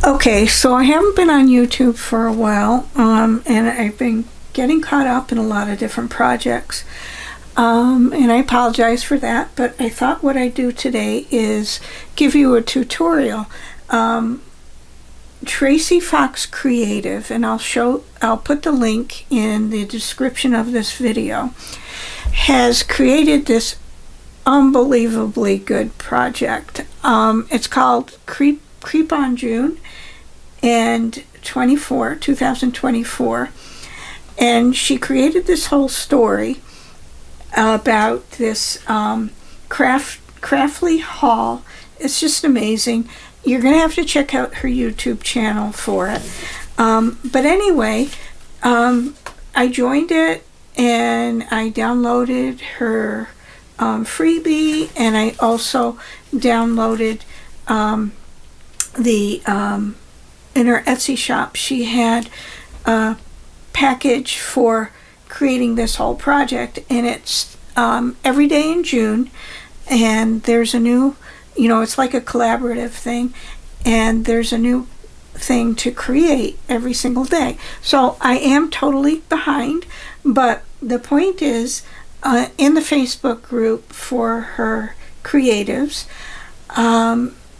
Okay, so I haven't been on YouTube for a while, and I've been getting caught up in a lot of different projects, and I apologize for that, but I thought what I'd do today is give you a tutorial. Tracie Fox Creative, and I'll put the link in the description of this video, has created this unbelievably good project. It's called CreeponJune24, 2024, and she created this whole story about this craftly haul. It's just amazing. You're gonna have to check out her YouTube channel for it. But anyway, I joined it and I downloaded her freebie, and I also downloaded in her Etsy shop she had a package for creating this whole project, and it's every day in June, and there's a new, it's like a collaborative thing, and there's a new thing to create every single day. So I am totally behind, but the point is, in the Facebook group for her creatives,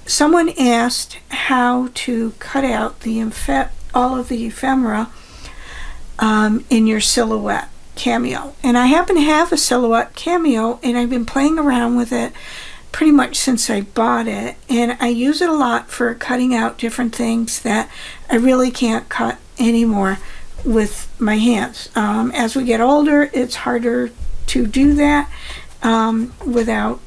someone asked how to cut out all of the ephemera in your silhouette Cameo. And I happen to have a silhouette Cameo, and I've been playing around with it pretty much since I bought it, and I use it a lot for cutting out different things that I really can't cut anymore with my hands. As we get older, it's harder to do that without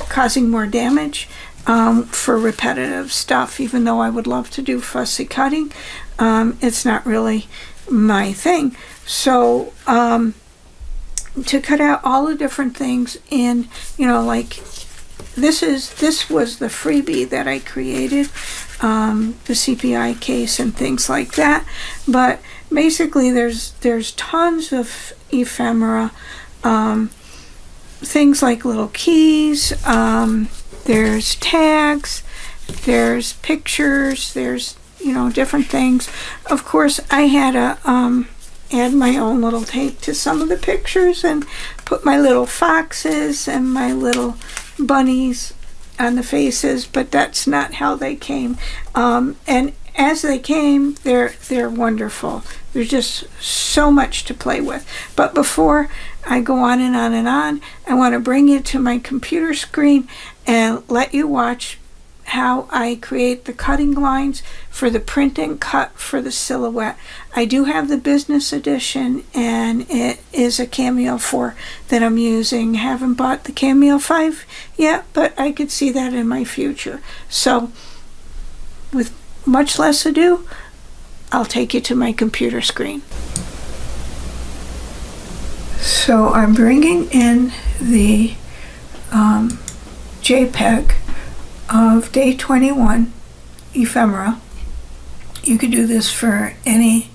causing more damage for repetitive stuff. Even though I would love to do fussy cutting, it's not really my thing. So to cut out all the different things in, like this was the freebie that I created, the CPI case and things like that. But basically there's tons of ephemera, things like little keys, there's tags, there's pictures, there's different things. Of course, I had to add my own little take to some of the pictures and put my little foxes and my little bunnies on the faces, but that's not how they came. And as they came, they're wonderful. There's just so much to play with. But before I go on and on and on, I want to bring you to my computer screen and let you watch how I create the cutting lines for the print and cut for the silhouette. I do have the business edition, and it is a Cameo 4 that I'm using. Haven't bought the Cameo 5 yet, but I could see that in my future. So with much less ado, I'll take you to my computer screen. So I'm bringing in the JPEG of day 21 ephemera. You could do this for any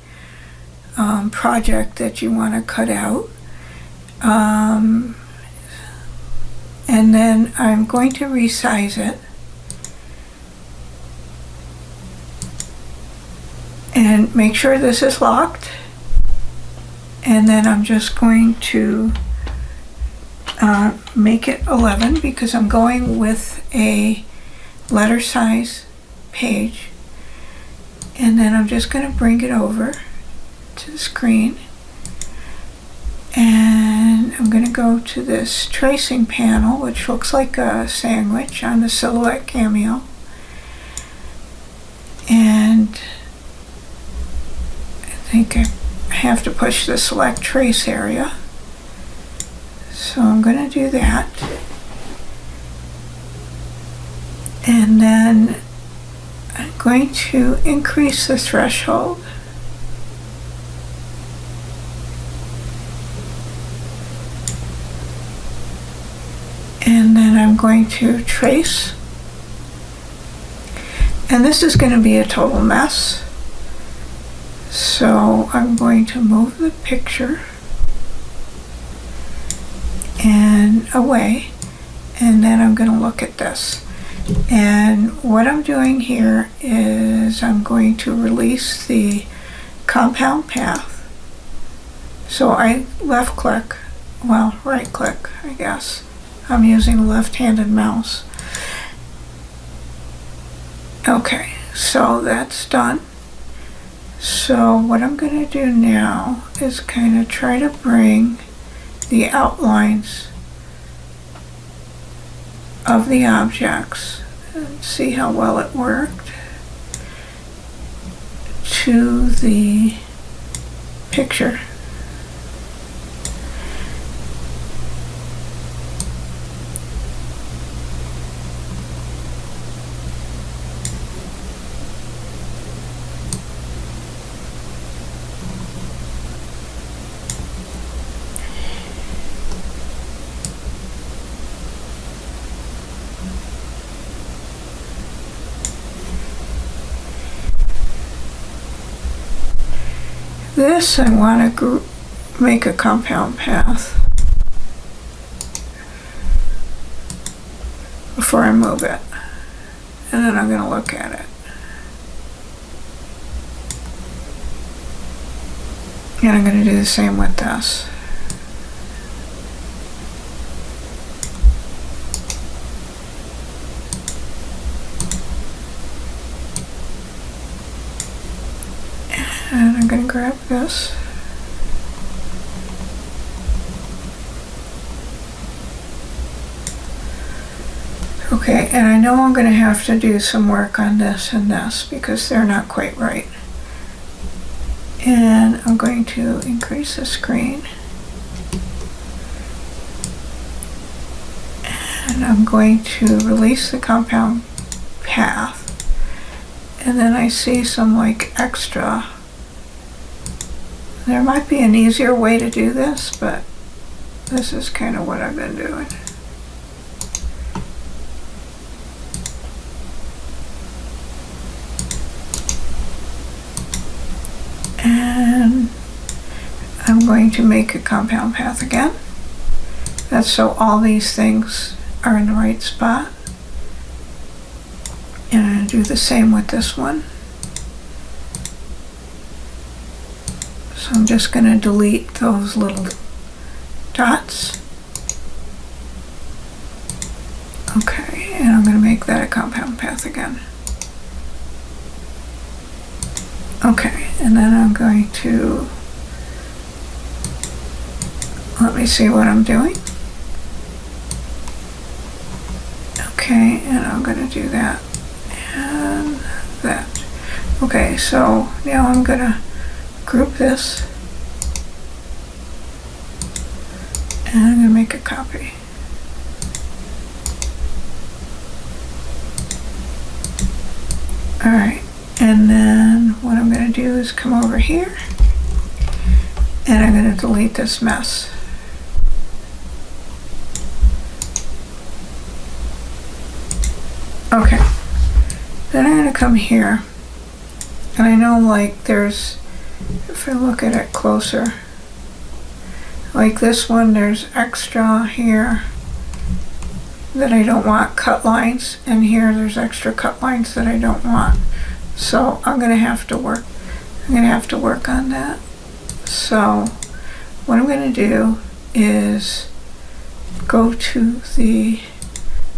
project that you want to cut out. And then I'm going to resize it. And make sure this is locked. And then I'm just going to make it 11 because I'm going with a letter size page. And then I'm just going to bring it over to the screen. And I'm going to go to this tracing panel, which looks like a sandwich on the Silhouette Cameo. And I think I have to push the select trace area. So I'm going to do that. And then I'm going to increase the threshold. And then I'm going to trace. And this is going to be a total mess. So I'm going to move the picture and away, and then I'm going to look at this. And what I'm doing here is I'm going to release the compound path. So I left click, well, right click, I guess. I'm using a left-handed mouse. Okay, so that's done. So what I'm going to do now is kind of try to bring the outlines of the objects and see how well it worked to the picture. This I want to make a compound path before I move it, and then I'm going to look at it. And I'm going to do the same with this. And I'm going to grab this. Okay, and I know I'm going to have to do some work on this and this because they're not quite right. And I'm going to increase the screen. And I'm going to release the compound path. And then I see some like extra. There might be an easier way to do this, but this is kind of what I've been doing. And I'm going to make a compound path again. That's so all these things are in the right spot. And I'm going to do the same with this one. So I'm just going to delete those little dots. Okay, and I'm going to make that a compound path again. Okay, and then I'm going to, let me see what I'm doing. Okay, and I'm going to do that and that. Okay, so now I'm going to group this, and I'm going to make a copy. Alright, and then what I'm going to do is come over here, and I'm going to delete this mess. Okay, then I'm going to come here, and I know like there's, if I look at it closer, like this one, there's extra here that I don't want cut lines, and here there's extra cut lines that I don't want. So I'm going to have to work. I'm going to have to work on that. So what I'm going to do is go to the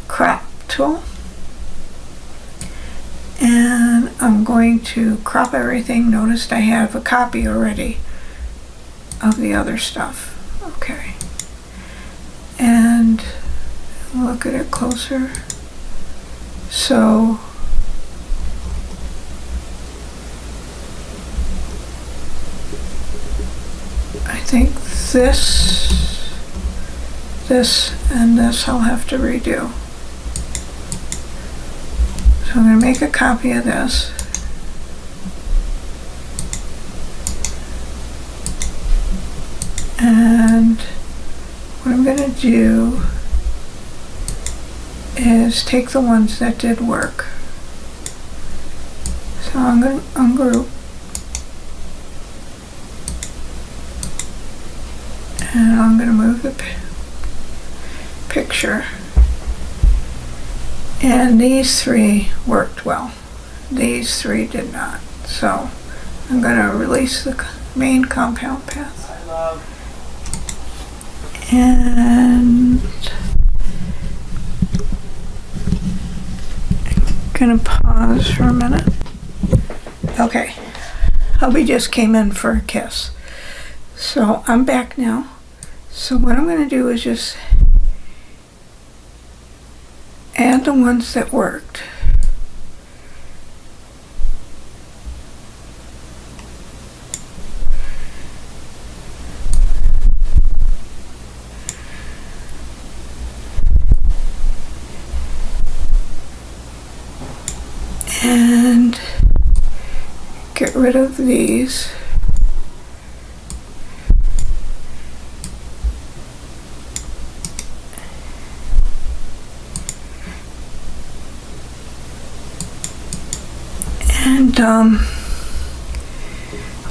crop tool, and I'm going to crop everything. Notice I have a copy already of the other stuff. Okay. And look at it closer. So I think this, and this I'll have to redo. So I'm going to make a copy of this. And what I'm going to do is take the ones that did work. So I'm going to ungroup. And I'm going to move the picture. And these three worked well. These three did not. So I'm going to release the main compound path. And I'm going to pause for a minute. Okay. Hubby just came in for a kiss. So I'm back now. So what I'm going to do is just add the ones that worked. And get rid of these. And a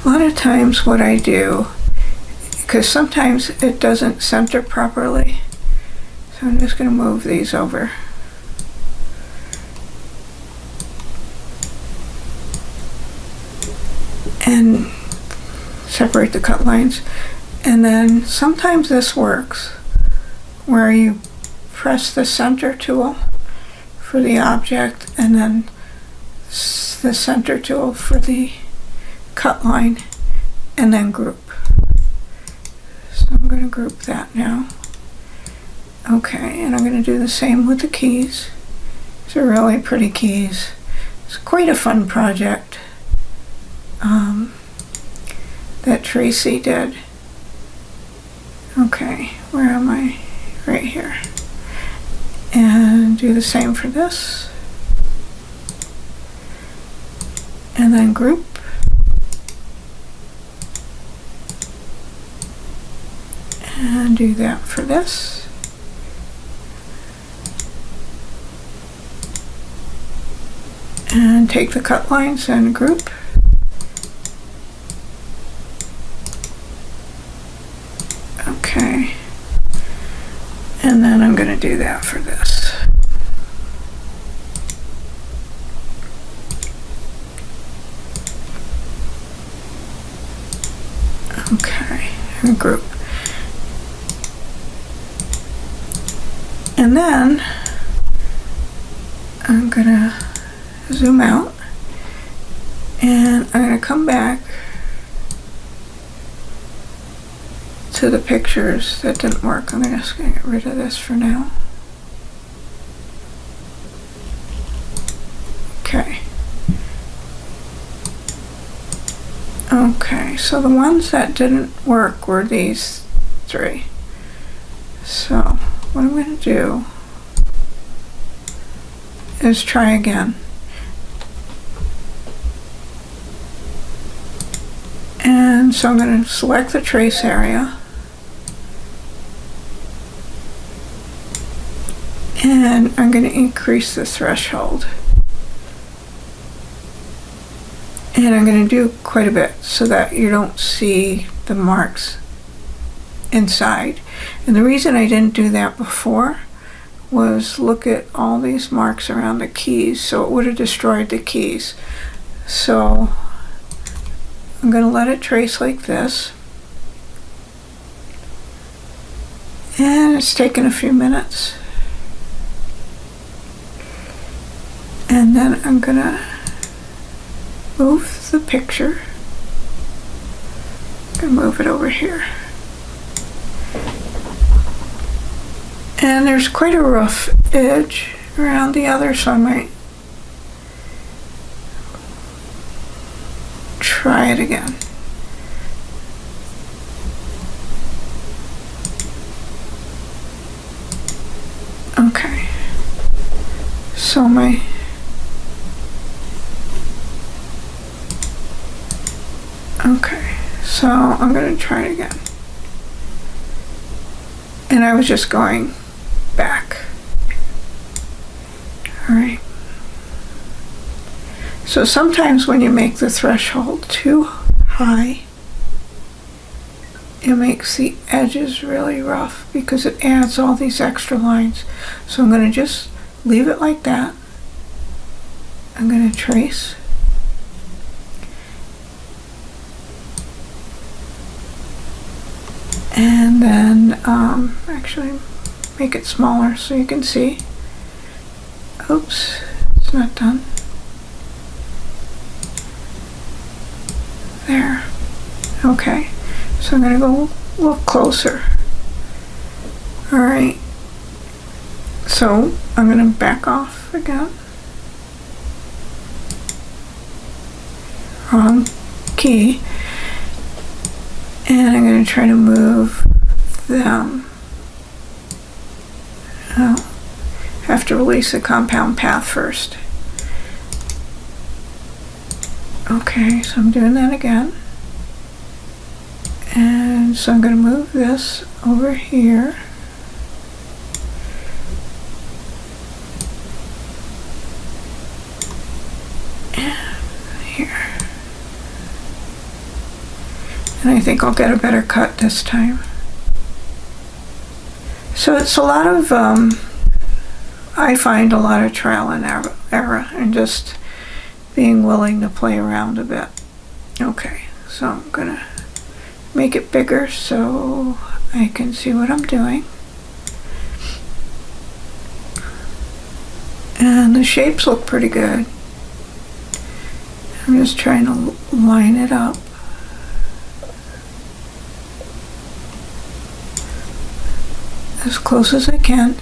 lot of times what I do, because sometimes it doesn't center properly, so I'm just going to move these over. And separate the cut lines. And then sometimes this works where you press the center tool for the object and then the center tool for the cut line and then group. So I'm going to group that now. Okay, and I'm going to do the same with the keys. These are really pretty keys. It's quite a fun project that Tracie did. Okay, where am I? Right here. And do the same for this. And then group. And do that for this. And take the cut lines and group. Okay. And then I'm going to do that for this. Okay, and group. And then I'm going to zoom out and I'm going to come back to the pictures that didn't work. I'm just going to get rid of this for now. Okay. Okay, so the ones that didn't work were these three. So what I'm going to do is try again. And so I'm going to select the trace area. And I'm going to increase the threshold. And I'm going to do quite a bit so that you don't see the marks inside. And the reason I didn't do that before was look at all these marks around the keys, so it would have destroyed the keys. So I'm going to let it trace like this. And it's taken a few minutes. And then I'm going to move the picture and move it over here. And there's quite a rough edge around the other, so I might try it again. Okay. So okay, so I'm going to try it again. And I was just going back. All right. So sometimes when you make the threshold too high, it makes the edges really rough because it adds all these extra lines. So I'm going to just leave it like that. I'm going to trace. And then actually make it smaller so you can see. Oops, it's not done. There. Okay, so I'm going to go a little closer. Alright, so I'm going to back off again. Wrong key. And I'm going to try to move them. Oh, have to release the compound path first. Okay, so I'm doing that again. And so I'm going to move this over here. And here. And I think I'll get a better cut this time. So it's a lot of, I find a lot of trial and error and just being willing to play around a bit. Okay, so I'm gonna make it bigger so I can see what I'm doing. And the shapes look pretty good. I'm just trying to line it up. As close as I can.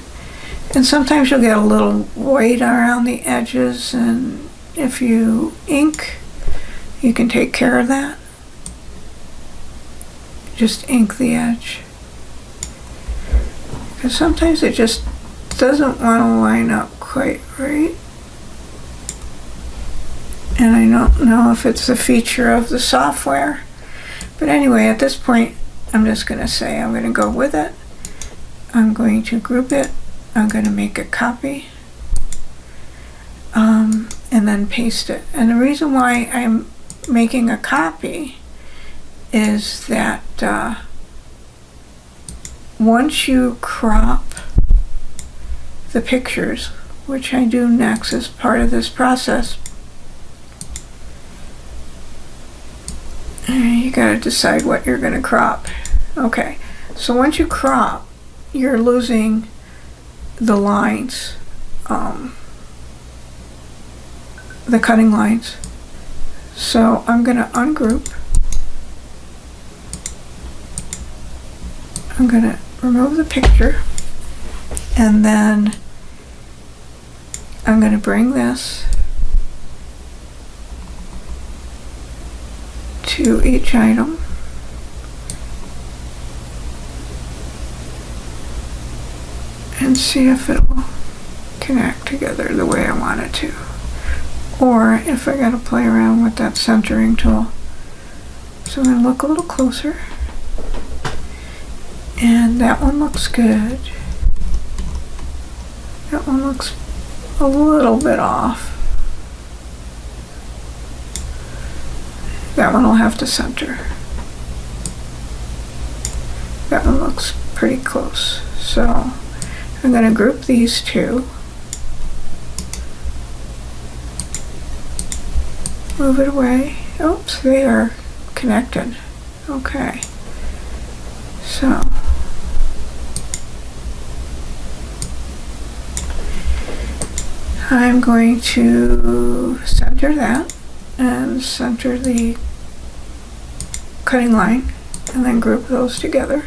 And sometimes you'll get a little white around the edges, and if you ink, you can take care of that. Just ink the edge. Because sometimes it just doesn't want to line up quite right. And I don't know if it's a feature of the software. But anyway, at this point, I'm just going to say I'm going to go with it. I'm going to group it. I'm going to make a copy. And then paste it. And the reason why I'm making a copy is that once you crop the pictures, which I do next as part of this process, you gotta decide what you're gonna crop. Okay, so once you crop, you're losing the lines, the cutting lines. So I'm gonna ungroup. I'm gonna remove the picture, and then I'm gonna bring this to each item. And see if it will connect together the way I want it to. Or if I gotta play around with that centering tool. So I'm gonna look a little closer. And that one looks good. That one looks a little bit off. That one will have to center. That one looks pretty close. So I'm going to group these two. Move it away. Oops, they are connected. Okay. So I'm going to center that and center the cutting line and then group those together.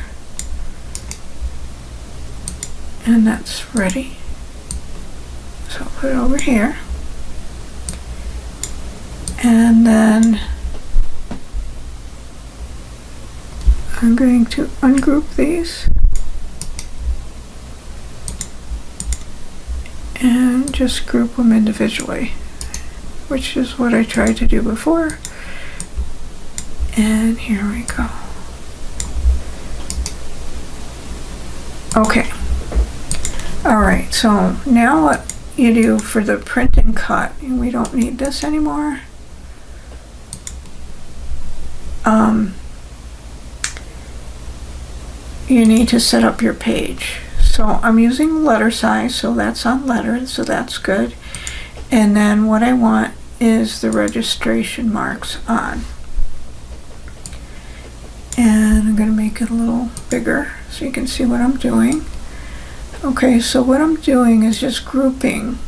And that's ready. So I'll put it over here. And then I'm going to ungroup these and just group them individually, which is what I tried to do before. And here we go. Okay. Alright, so now what you do for the print and cut, we don't need this anymore. You need to set up your page. So So I'm using letter size, so that's on letter, so that's good. And then what I want is the registration marks on. And I'm going to make it a little bigger so you can see what I'm doing. Okay, so what I'm doing is just grouping.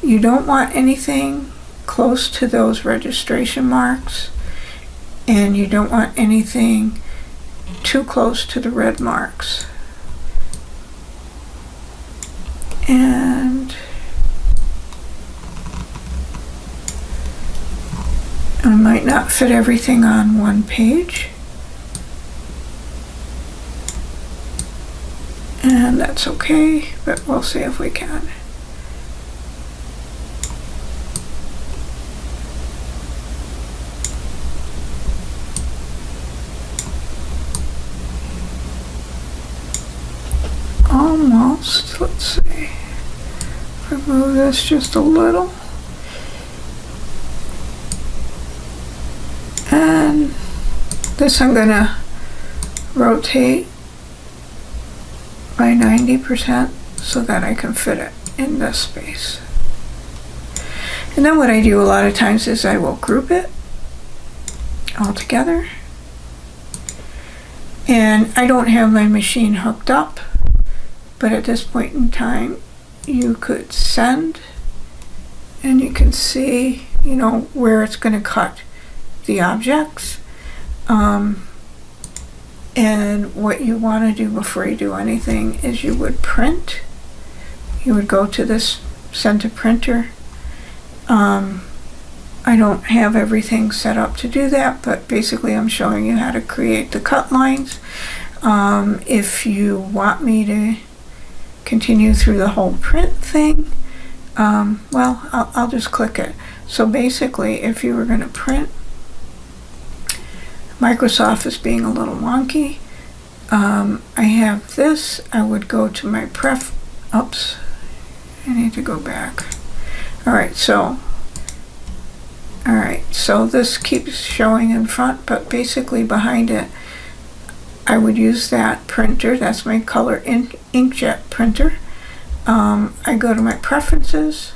You don't want anything close to those registration marks, and you don't want anything too close to the red marks. And I might not fit everything on one page. And that's okay, but we'll see if we can. Almost, let's see. Remove this just a little. And this I'm gonna rotate by 90% so that I can fit it in this space. And then what I do a lot of times is I will group it all together. And I don't have my machine hooked up, but at this point in time you could send, and you can see, you know, where it's going to cut the objects. And what you want to do before you do anything is you would print. You would go to this send to printer. I don't have everything set up to do that, but basically I'm showing you how to create the cut lines. If you want me to continue through the whole print thing, well, I'll just click it. So basically, if you were going to print, Microsoft is being a little wonky. I have this. I would go to my oops, I need to go back. Alright, so this keeps showing in front, but basically behind it I would use that printer. That's my color inkjet printer. I go to my preferences.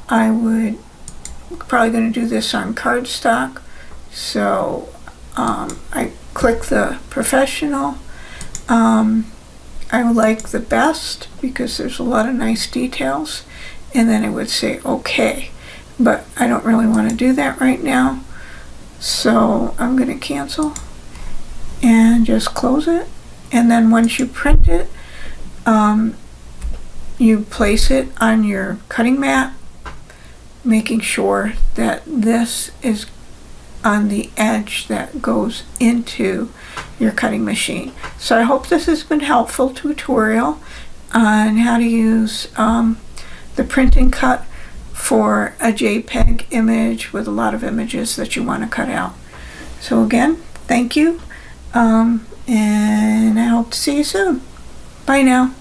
I would probably going to do this on cardstock, so I click the professional. I like the best because there's a lot of nice details, and then I would say okay, but I don't really want to do that right now, so I'm going to cancel and just close it. And then once you print it, you place it on your cutting mat, making sure that this is on the edge that goes into your cutting machine. So I hope this has been helpful tutorial on how to use the print and cut for a JPEG image with a lot of images that you want to cut out. So again, thank you, and I hope to see you soon. Bye now.